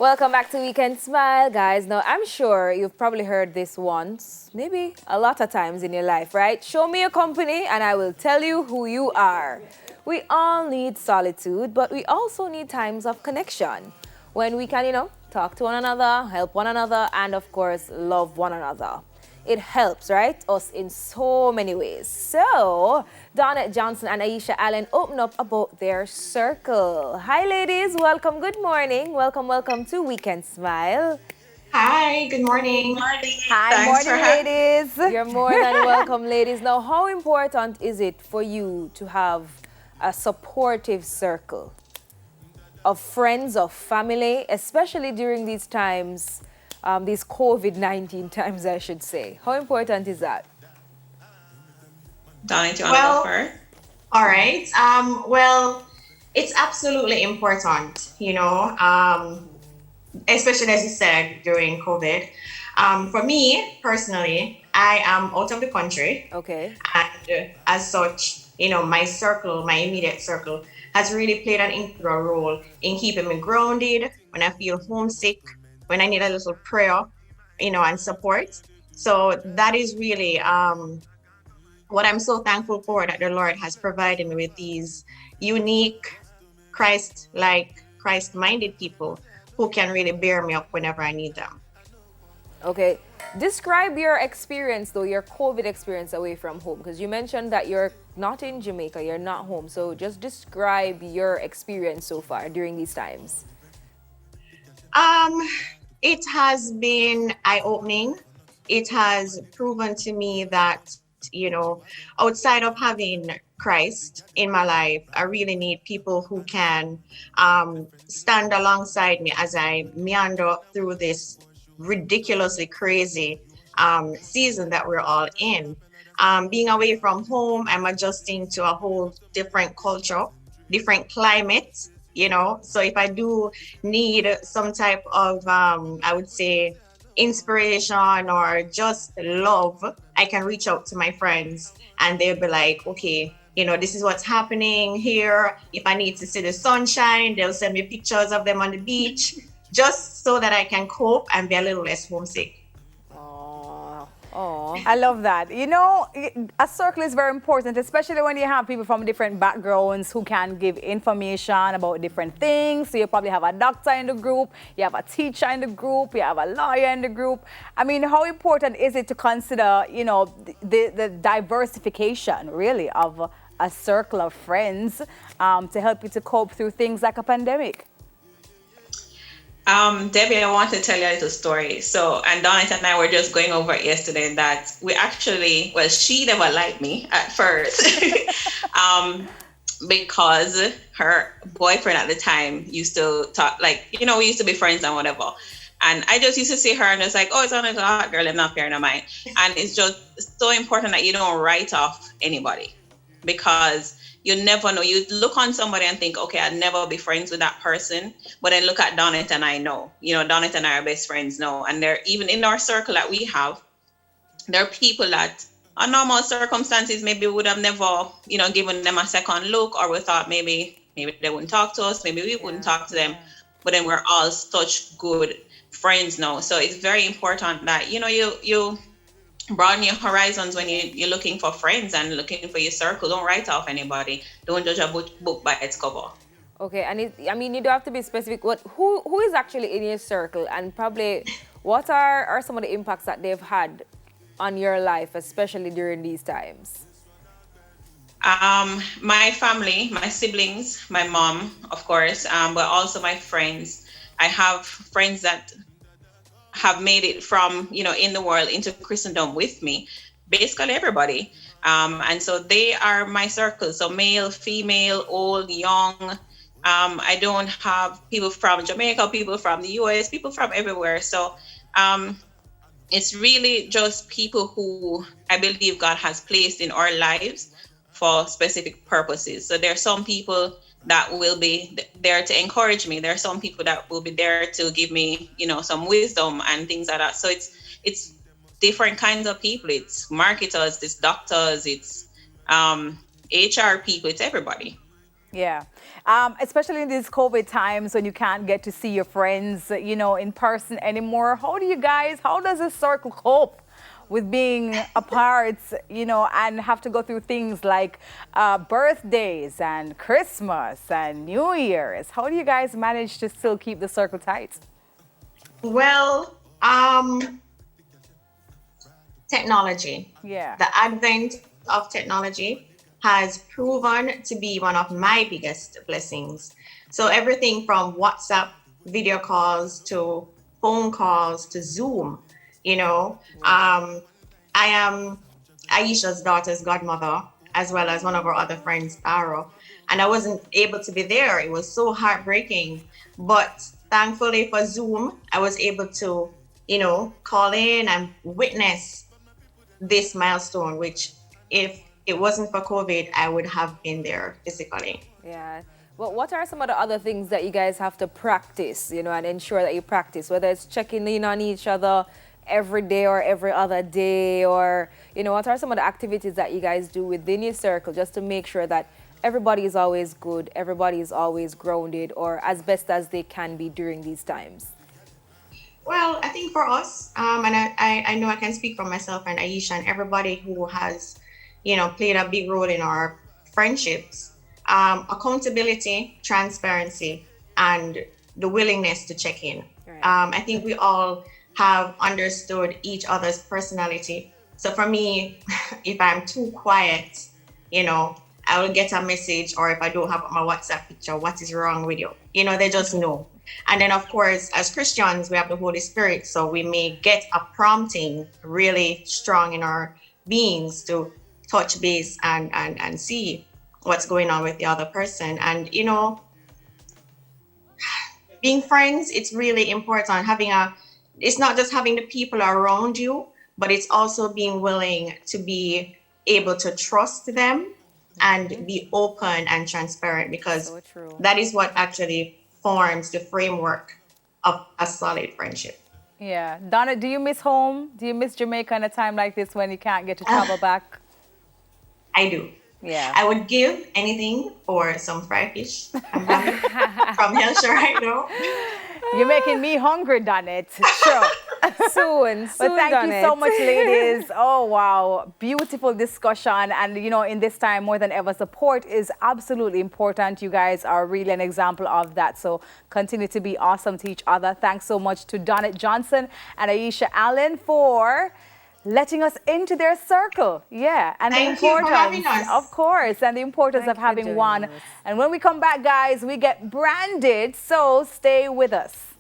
Welcome back to Weekend Smile, guys. Now, I'm sure you've probably heard this once, maybe a lot of times in your life, right? Show me your company and I will tell you who you are. We all need solitude, but we also need times of connection when we can, talk to one another, help one another, and of course, love one another. It helps, right? Us in so many ways. So, Donna Johnson and Aisha Allen open up about their circle. Hi, ladies. Welcome. Good morning. Welcome to Weekend Smile. Hi, good morning. Hi, Thanks for morning, having ladies. You're more than welcome, ladies. Now, how important is it for you to have a supportive circle of friends, of family, especially during these times, these COVID-19 times, I should say? How important is that? Donnie, do you want to go Well, first? all right. Well, it's absolutely important, especially as you said during COVID. For me personally, I am out of the country, Okay. and as such, my circle, my immediate circle, has really played an integral role in keeping me grounded when I feel homesick, when I need a little prayer, and support. So that is really what I'm so thankful for, that the Lord has provided me with these unique, Christ like, Christ minded people who can really bear me up whenever I need them. Okay. Describe your experience, though, your COVID experience away from home, because you mentioned that you're not in Jamaica, you're not home. So just describe your experience so far during these times. Um, it has been eye opening. It has proven to me that, outside of having Christ in my life, I really need people who can stand alongside me as I meander through this ridiculously crazy season that we're all in. Being away from home, I'm adjusting to a whole different culture, different climate, So if I do need some type of, I would say, inspiration or just love, I can reach out to my friends and they'll be like, okay, this is what's happening here. If I need to see the sunshine, they'll send me pictures of them on the beach just so that I can cope and be a little less homesick. Oh, oh. I love that. A circle is very important, especially when you have people from different backgrounds who can give information about different things. So you probably have a doctor in the group, you have a teacher in the group, you have a lawyer in the group. I mean, how important is it to consider, the diversification, really, of a circle of friends to help you to cope through things like a pandemic? Debbie, I want to tell you a little story. So, and Donnie and I were just going over it yesterday that we actually, well, she never liked me at first, because her boyfriend at the time used to talk, like, we used to be friends and whatever. And I just used to see her and it's like, oh, it's only a hot girl, I'm not paying no mind. And it's just so important that you don't write off anybody, because you never know. You look on somebody and think, okay, I'll never be friends with that person. But then look at Donnet and I know, Donnet and I are best friends now. And they're even in our circle that we have, there are people that on normal circumstances maybe would have never, given them a second look, or we thought maybe they wouldn't talk to us, maybe we wouldn't talk to them. But then we're all such good friends now. So it's very important that, you broaden your horizons when you're looking for friends and looking for your circle. Don't write off anybody. Don't judge a book by its cover. Okay, and you don't have to be specific. Who is actually in your circle, and probably what are some of the impacts that they've had on your life, especially during these times? My family, my siblings, my mom, of course, but also my friends. I have friends that have made it from, in the world into Christendom with me, basically everybody. And so they are my circle. So male, female, old, young. I don't have people from Jamaica, people from the US, people from everywhere. So it's really just people who I believe God has placed in our lives for specific purposes. So there are some people that will be there to encourage me. There are some people that will be there to give me, some wisdom and things like that. So it's different kinds of people. It's marketers, it's doctors, it's HR people, it's everybody. Yeah. Especially in these COVID times when you can't get to see your friends, in person anymore. How does a circle cope with being apart, and have to go through things like birthdays and Christmas and New Year's? How do you guys manage to still keep the circle tight? Well, technology. Yeah. The advent of technology has proven to be one of my biggest blessings. So everything from WhatsApp video calls to phone calls to Zoom, I am Aisha's daughter's godmother, as well as one of our other friends, Taro. And I wasn't able to be there. It was so heartbreaking. But thankfully for Zoom, I was able to, call in and witness this milestone, which if it wasn't for COVID, I would have been there physically. Yeah. Well, what are some of the other things that you guys have to practice, and ensure that you practice, whether it's checking in on each other every day or every other day, or, what are some of the activities that you guys do within your circle just to make sure that everybody is always good, everybody is always grounded, or as best as they can be during these times? Well, I think for us, and I know I can speak for myself and Aisha and everybody who has, played a big role in our friendships, accountability, transparency, and the willingness to check in. Right. I think we all have understood each other's personality. So for me, if I'm too quiet, I will get a message, or if I don't have my WhatsApp picture, what is wrong with you? They just know. And then, of course, as Christians, we have the Holy Spirit. So we may get a prompting really strong in our beings to touch base and see what's going on with the other person. And, being friends, it's really important. It's not just having the people around you, but it's also being willing to be able to trust them and be open and transparent, because So true. that is what actually forms the framework of a solid friendship. Yeah. Donna, do you miss home? Do you miss Jamaica in a time like this when you can't get to travel back? I do. Yeah. I would give anything for some fried fish. I'm hungry from Hellshire right now. You're making me hungry, Donette. Sure. Soon, But thank done you so it. much, ladies. Oh, wow. Beautiful discussion. And, in this time, more than ever, support is absolutely important. You guys are really an example of that. So continue to be awesome to each other. Thanks so much to Donette Johnson and Aisha Allen for letting us into their circle. Yeah. And Thank the you for importance, having us. of course, and the importance Thank of you for having doing one. this. And when we come back, guys, we get branded. So stay with us.